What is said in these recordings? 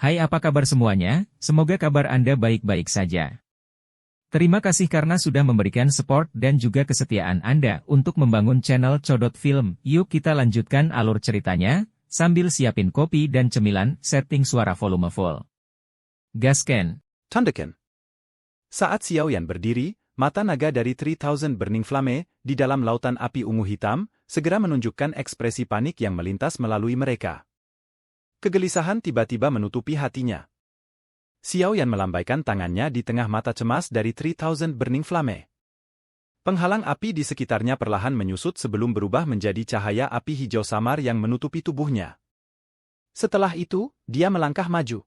Hai, apa kabar semuanya? Semoga kabar Anda baik-baik saja. Terima kasih karena sudah memberikan support dan juga kesetiaan Anda untuk membangun channel Codot Film. Yuk kita lanjutkan alur ceritanya, sambil siapin kopi dan cemilan, setting suara volume full. Gasken. Thunderken. Saat Xiao Yan berdiri, mata naga dari 3000 Burning Flame di dalam lautan api ungu hitam segera menunjukkan ekspresi panik yang melintas melalui mereka. Kegelisahan tiba-tiba menutupi hatinya. Xiao Yan melambaikan tangannya di tengah mata cemas dari 3000 Burning Flame. Penghalang api di sekitarnya perlahan menyusut sebelum berubah menjadi cahaya api hijau samar yang menutupi tubuhnya. Setelah itu, dia melangkah maju.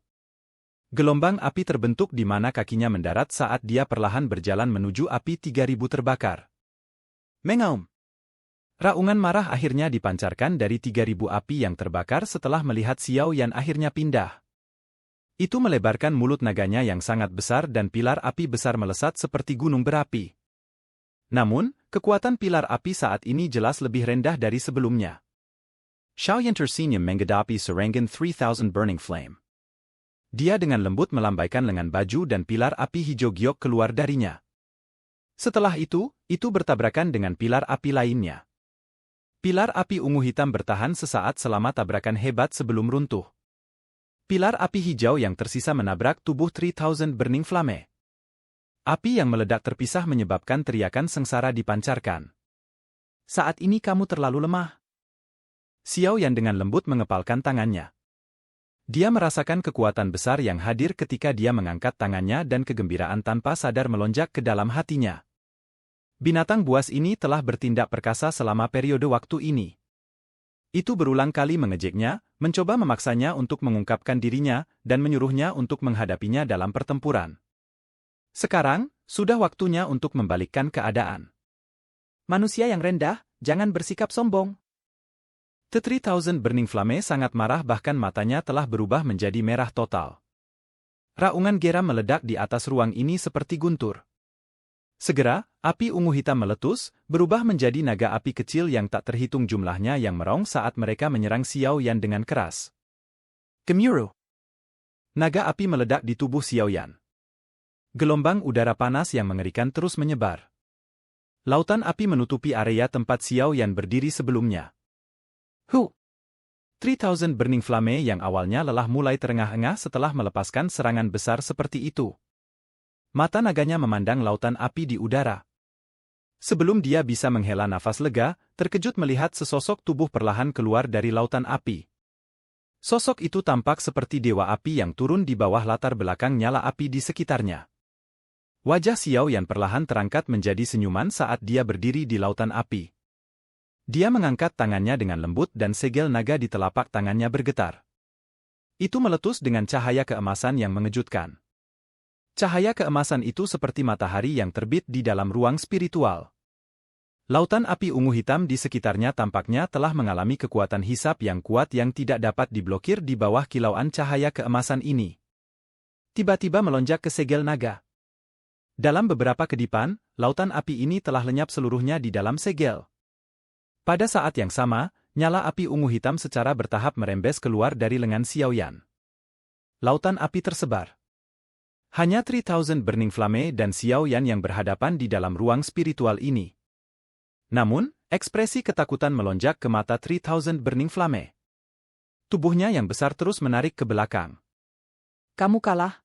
Gelombang api terbentuk di mana kakinya mendarat saat dia perlahan berjalan menuju api 3000 terbakar. Mengaum. Raungan marah akhirnya dipancarkan dari 3000 api yang terbakar setelah melihat Xiao Yan akhirnya pindah. Itu melebarkan mulut naganya yang sangat besar dan pilar api besar melesat seperti gunung berapi. Namun, kekuatan pilar api saat ini jelas lebih rendah dari sebelumnya. Xiao Yan tersenyum menghadapi serangan 3000 Burning Flame. Dia dengan lembut melambaikan lengan baju dan pilar api hijau giok keluar darinya. Setelah itu bertabrakan dengan pilar api lainnya. Pilar api ungu hitam bertahan sesaat selama tabrakan hebat sebelum runtuh. Pilar api hijau yang tersisa menabrak tubuh 3000 Burning Flame. Api yang meledak terpisah menyebabkan teriakan sengsara dipancarkan. Saat ini kamu terlalu lemah. Xiao Yan dengan lembut mengepalkan tangannya. Dia merasakan kekuatan besar yang hadir ketika dia mengangkat tangannya dan kegembiraan tanpa sadar melonjak ke dalam hatinya. Binatang buas ini telah bertindak perkasa selama periode waktu ini. Itu berulang kali mengejeknya, mencoba memaksanya untuk mengungkapkan dirinya, dan menyuruhnya untuk menghadapinya dalam pertempuran. Sekarang, sudah waktunya untuk membalikkan keadaan. Manusia yang rendah, jangan bersikap sombong. The 3000 Burning Flame sangat marah, bahkan matanya telah berubah menjadi merah total. Raungan geram meledak di atas ruang ini seperti guntur. Segera, api ungu hitam meletus, berubah menjadi naga api kecil yang tak terhitung jumlahnya yang merong saat mereka menyerang Xiao Yan dengan keras. Gemuruh. Naga api meledak di tubuh Xiao Yan. Gelombang udara panas yang mengerikan terus menyebar. Lautan api menutupi area tempat Xiao Yan berdiri sebelumnya. 3000 Burning Flame yang awalnya lelah mulai terengah-engah setelah melepaskan serangan besar seperti itu. Mata naganya memandang lautan api di udara. Sebelum dia bisa menghela nafas lega, terkejut melihat sesosok tubuh perlahan keluar dari lautan api. Sosok itu tampak seperti dewa api yang turun di bawah latar belakang nyala api di sekitarnya. Wajah Xiao Yan perlahan terangkat menjadi senyuman saat dia berdiri di lautan api. Dia mengangkat tangannya dengan lembut dan segel naga di telapak tangannya bergetar. Itu meletus dengan cahaya keemasan yang mengejutkan. Cahaya keemasan itu seperti matahari yang terbit di dalam ruang spiritual. Lautan api ungu hitam di sekitarnya tampaknya telah mengalami kekuatan hisap yang kuat yang tidak dapat diblokir di bawah kilauan cahaya keemasan ini. Tiba-tiba melonjak ke segel naga. Dalam beberapa kedipan, lautan api ini telah lenyap seluruhnya di dalam segel. Pada saat yang sama, nyala api ungu hitam secara bertahap merembes keluar dari lengan Xiao Yan. Lautan api tersebar. Hanya 3000 Burning Flame dan Xiao Yan yang berhadapan di dalam ruang spiritual ini. Namun, ekspresi ketakutan melonjak ke mata 3000 Burning Flame. Tubuhnya yang besar terus menarik ke belakang. Kamu kalah.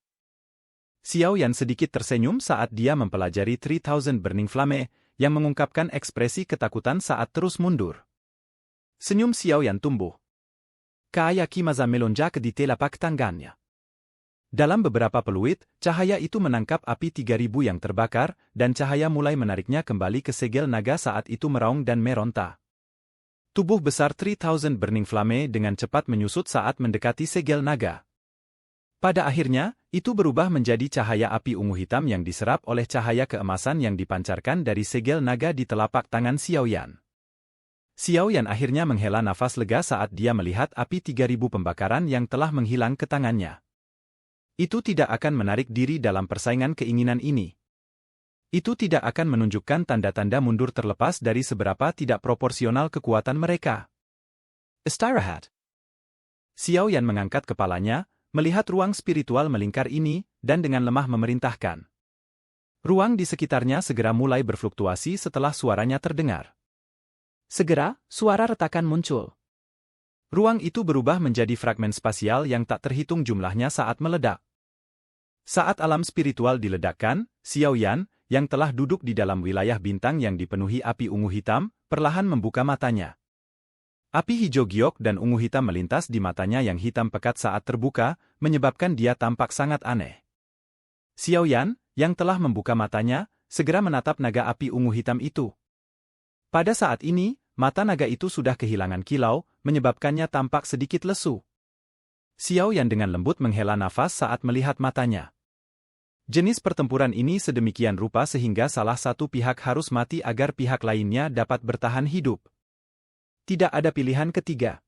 Xiao Yan sedikit tersenyum saat dia mempelajari 3000 Burning Flame, yang mengungkapkan ekspresi ketakutan saat terus mundur. Senyum Xiao Yan tumbuh. Kaya kimaza melonjak di telapak tangannya. Dalam beberapa peluit, cahaya itu menangkap api 3000 yang terbakar, dan cahaya mulai menariknya kembali ke segel naga saat itu meraung dan meronta. Tubuh besar 3000 Burning Flame dengan cepat menyusut saat mendekati segel naga. Pada akhirnya, itu berubah menjadi cahaya api ungu hitam yang diserap oleh cahaya keemasan yang dipancarkan dari segel naga di telapak tangan Xiao Yan. Xiao Yan akhirnya menghela nafas lega saat dia melihat api 3000 pembakaran yang telah menghilang ke tangannya. Itu tidak akan menarik diri dalam persaingan keinginan ini. Itu tidak akan menunjukkan tanda-tanda mundur terlepas dari seberapa tidak proporsional kekuatan mereka. Istirahat. Xiao Yan mengangkat kepalanya, melihat ruang spiritual melingkar ini, dan dengan lemah memerintahkan. Ruang di sekitarnya segera mulai berfluktuasi setelah suaranya terdengar. Segera, suara retakan muncul. Ruang itu berubah menjadi fragmen spasial yang tak terhitung jumlahnya saat meledak. Saat alam spiritual diledakkan, Xiao Yan, yang telah duduk di dalam wilayah bintang yang dipenuhi api ungu hitam, perlahan membuka matanya. Api hijau giok dan ungu hitam melintas di matanya yang hitam pekat saat terbuka, menyebabkan dia tampak sangat aneh. Xiao Yan, yang telah membuka matanya, segera menatap naga api ungu hitam itu. Pada saat ini, mata naga itu sudah kehilangan kilau, menyebabkannya tampak sedikit lesu. Xiao Yan dengan lembut menghela nafas saat melihat matanya. Jenis pertempuran ini sedemikian rupa sehingga salah satu pihak harus mati agar pihak lainnya dapat bertahan hidup. Tidak ada pilihan ketiga.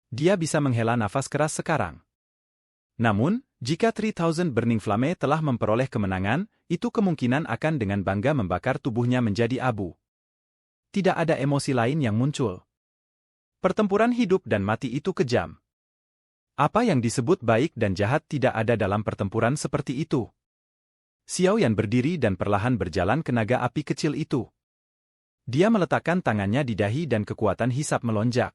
Dia bisa menghela nafas keras sekarang. Namun, jika 3000 Burning Flame telah memperoleh kemenangan, itu kemungkinan akan dengan bangga membakar tubuhnya menjadi abu. Tidak ada emosi lain yang muncul. Pertempuran hidup dan mati itu kejam. Apa yang disebut baik dan jahat tidak ada dalam pertempuran seperti itu. Xiao Yan berdiri dan perlahan berjalan ke naga api kecil itu. Dia meletakkan tangannya di dahi dan kekuatan hisap melonjak.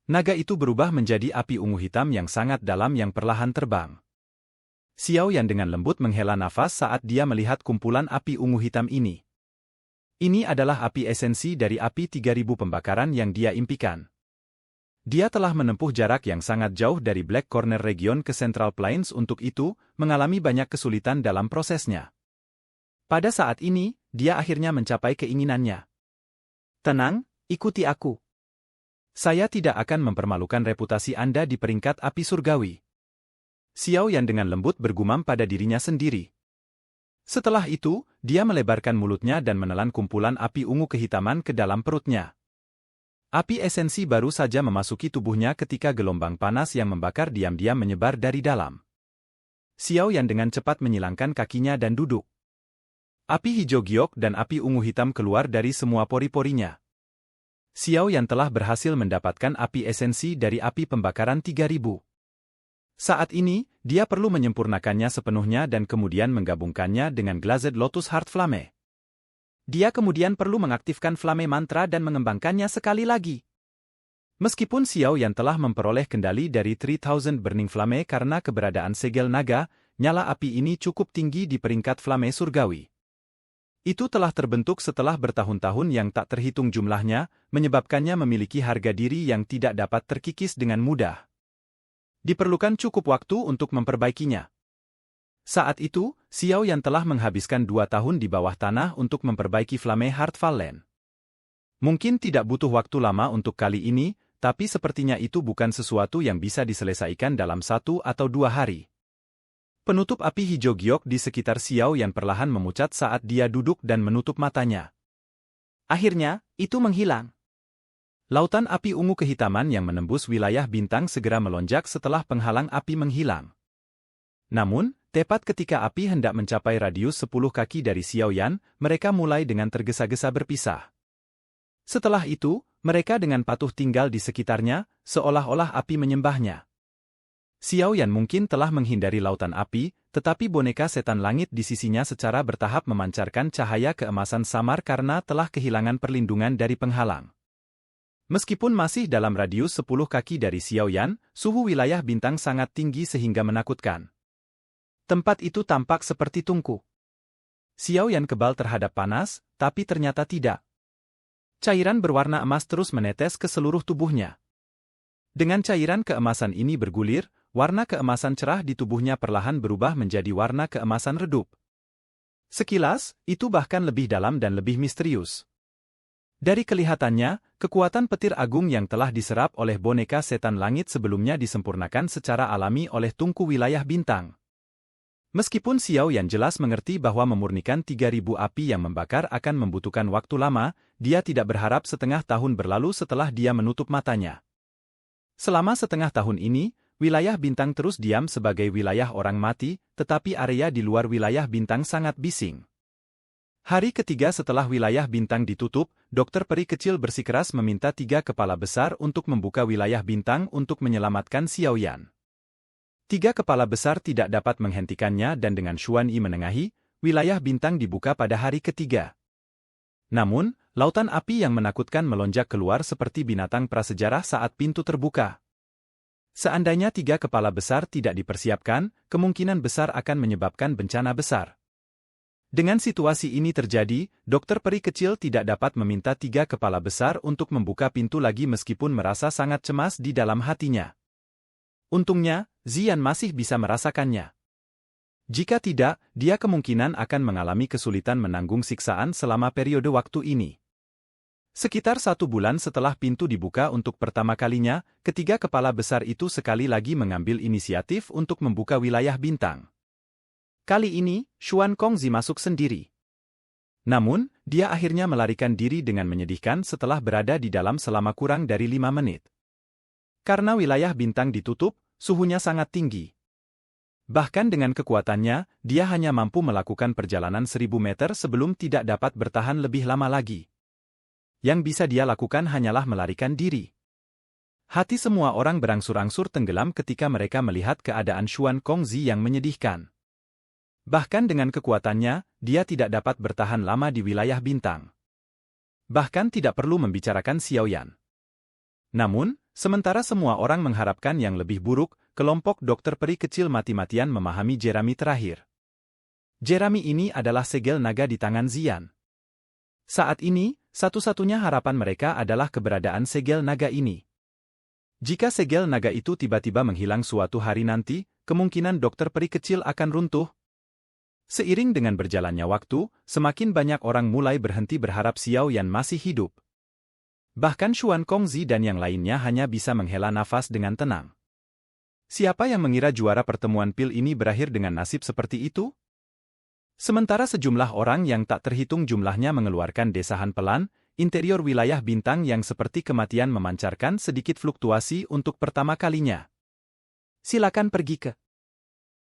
Naga itu berubah menjadi api ungu hitam yang sangat dalam yang perlahan terbang. Xiao Yan dengan lembut menghela nafas saat dia melihat kumpulan api ungu hitam ini. Ini adalah api esensi dari api 3000 pembakaran yang dia impikan. Dia telah menempuh jarak yang sangat jauh dari Black Corner Region ke Central Plains untuk itu, mengalami banyak kesulitan dalam prosesnya. Pada saat ini, dia akhirnya mencapai keinginannya. Tenang, ikuti aku. Saya tidak akan mempermalukan reputasi Anda di peringkat api surgawi. Xiao Yan dengan lembut bergumam pada dirinya sendiri. Setelah itu, dia melebarkan mulutnya dan menelan kumpulan api ungu kehitaman ke dalam perutnya. Api esensi baru saja memasuki tubuhnya ketika gelombang panas yang membakar diam-diam menyebar dari dalam. Xiao Yan dengan cepat menyilangkan kakinya dan duduk. Api hijau giok dan api ungu hitam keluar dari semua pori-porinya. Xiao Yan telah berhasil mendapatkan api esensi dari api pembakaran 3000. Saat ini, dia perlu menyempurnakannya sepenuhnya dan kemudian menggabungkannya dengan Glazed Lotus Heart Flame. Dia kemudian perlu mengaktifkan Flame Mantra dan mengembangkannya sekali lagi. Meskipun Xiao Yan telah memperoleh kendali dari 3000 Burning Flame karena keberadaan segel naga, nyala api ini cukup tinggi di peringkat Flame surgawi. Itu telah terbentuk setelah bertahun-tahun yang tak terhitung jumlahnya, menyebabkannya memiliki harga diri yang tidak dapat terkikis dengan mudah. Diperlukan cukup waktu untuk memperbaikinya. Saat itu, Xiao Yan telah menghabiskan 2 tahun di bawah tanah untuk memperbaiki Flame Heart Fallen. Mungkin tidak butuh waktu lama untuk kali ini, tapi sepertinya itu bukan sesuatu yang bisa diselesaikan dalam 1 atau 2 hari. Penutup api hijau giok di sekitar Xiao Yan perlahan memucat saat dia duduk dan menutup matanya. Akhirnya, itu menghilang. Lautan api ungu kehitaman yang menembus wilayah bintang segera melonjak setelah penghalang api menghilang. Namun, tepat ketika api hendak mencapai radius 10 kaki dari Xiao Yan, mereka mulai dengan tergesa-gesa berpisah. Setelah itu, mereka dengan patuh tinggal di sekitarnya, seolah-olah api menyembahnya. Xiao Yan mungkin telah menghindari lautan api, tetapi boneka setan langit di sisinya secara bertahap memancarkan cahaya keemasan samar karena telah kehilangan perlindungan dari penghalang. Meskipun masih dalam radius 10 kaki dari Xiao Yan, suhu wilayah bintang sangat tinggi sehingga menakutkan. Tempat itu tampak seperti tungku. Xiao Yan kebal terhadap panas, tapi ternyata tidak. Cairan berwarna emas terus menetes ke seluruh tubuhnya. Dengan cairan keemasan ini bergulir, warna keemasan cerah di tubuhnya perlahan berubah menjadi warna keemasan redup. Sekilas, itu bahkan lebih dalam dan lebih misterius. Dari kelihatannya, kekuatan petir agung yang telah diserap oleh boneka setan langit sebelumnya disempurnakan secara alami oleh tungku wilayah bintang. Meskipun Xiao Yan jelas mengerti bahwa memurnikan 3000 api yang membakar akan membutuhkan waktu lama, dia tidak berharap setengah tahun berlalu setelah dia menutup matanya. Selama setengah tahun ini, wilayah bintang terus diam sebagai wilayah orang mati, tetapi area di luar wilayah bintang sangat bising. Hari ketiga setelah wilayah bintang ditutup, dokter peri kecil bersikeras meminta 3 kepala besar untuk membuka wilayah bintang untuk menyelamatkan Xiao Yan. Tiga kepala besar tidak dapat menghentikannya dan dengan Xuan Yi menengahi, wilayah bintang dibuka pada hari ketiga. Namun, lautan api yang menakutkan melonjak keluar seperti binatang prasejarah saat pintu terbuka. Seandainya tiga kepala besar tidak dipersiapkan, kemungkinan besar akan menyebabkan bencana besar. Dengan situasi ini terjadi, dokter peri kecil tidak dapat meminta tiga kepala besar untuk membuka pintu lagi meskipun merasa sangat cemas di dalam hatinya. Untungnya, Zian masih bisa merasakannya. Jika tidak, dia kemungkinan akan mengalami kesulitan menanggung siksaan selama periode waktu ini. Sekitar 1 bulan setelah pintu dibuka untuk pertama kalinya, ketiga kepala besar itu sekali lagi mengambil inisiatif untuk membuka wilayah bintang. Kali ini, Xuan Kongzi masuk sendiri. Namun, dia akhirnya melarikan diri dengan menyedihkan setelah berada di dalam selama kurang dari 5 menit. Karena wilayah bintang ditutup, suhunya sangat tinggi. Bahkan dengan kekuatannya, dia hanya mampu melakukan perjalanan 1000 meter sebelum tidak dapat bertahan lebih lama lagi. Yang bisa dia lakukan hanyalah melarikan diri. Hati semua orang berangsur-angsur tenggelam ketika mereka melihat keadaan Xuan Kongzi yang menyedihkan. Bahkan dengan kekuatannya, dia tidak dapat bertahan lama di wilayah bintang. Bahkan tidak perlu membicarakan Xiaoyan. Namun, sementara semua orang mengharapkan yang lebih buruk, kelompok dokter peri kecil mati-matian memahami Jeremy terakhir. Jeremy ini adalah segel naga di tangan Zian. Saat ini, satu-satunya harapan mereka adalah keberadaan segel naga ini. Jika segel naga itu tiba-tiba menghilang suatu hari nanti, kemungkinan dokter peri kecil akan runtuh. Seiring dengan berjalannya waktu, semakin banyak orang mulai berhenti berharap Xiaoyan masih hidup. Bahkan Xuan Kongzi dan yang lainnya hanya bisa menghela nafas dengan tenang. Siapa yang mengira juara pertemuan pil ini berakhir dengan nasib seperti itu? Sementara sejumlah orang yang tak terhitung jumlahnya mengeluarkan desahan pelan, interior wilayah bintang yang seperti kematian memancarkan sedikit fluktuasi untuk pertama kalinya. Silakan pergi ke.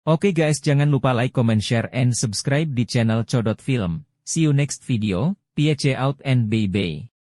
Oke guys, jangan lupa like, comment, share, and subscribe di channel Codot Film. See you next video, PH out and bye-bye.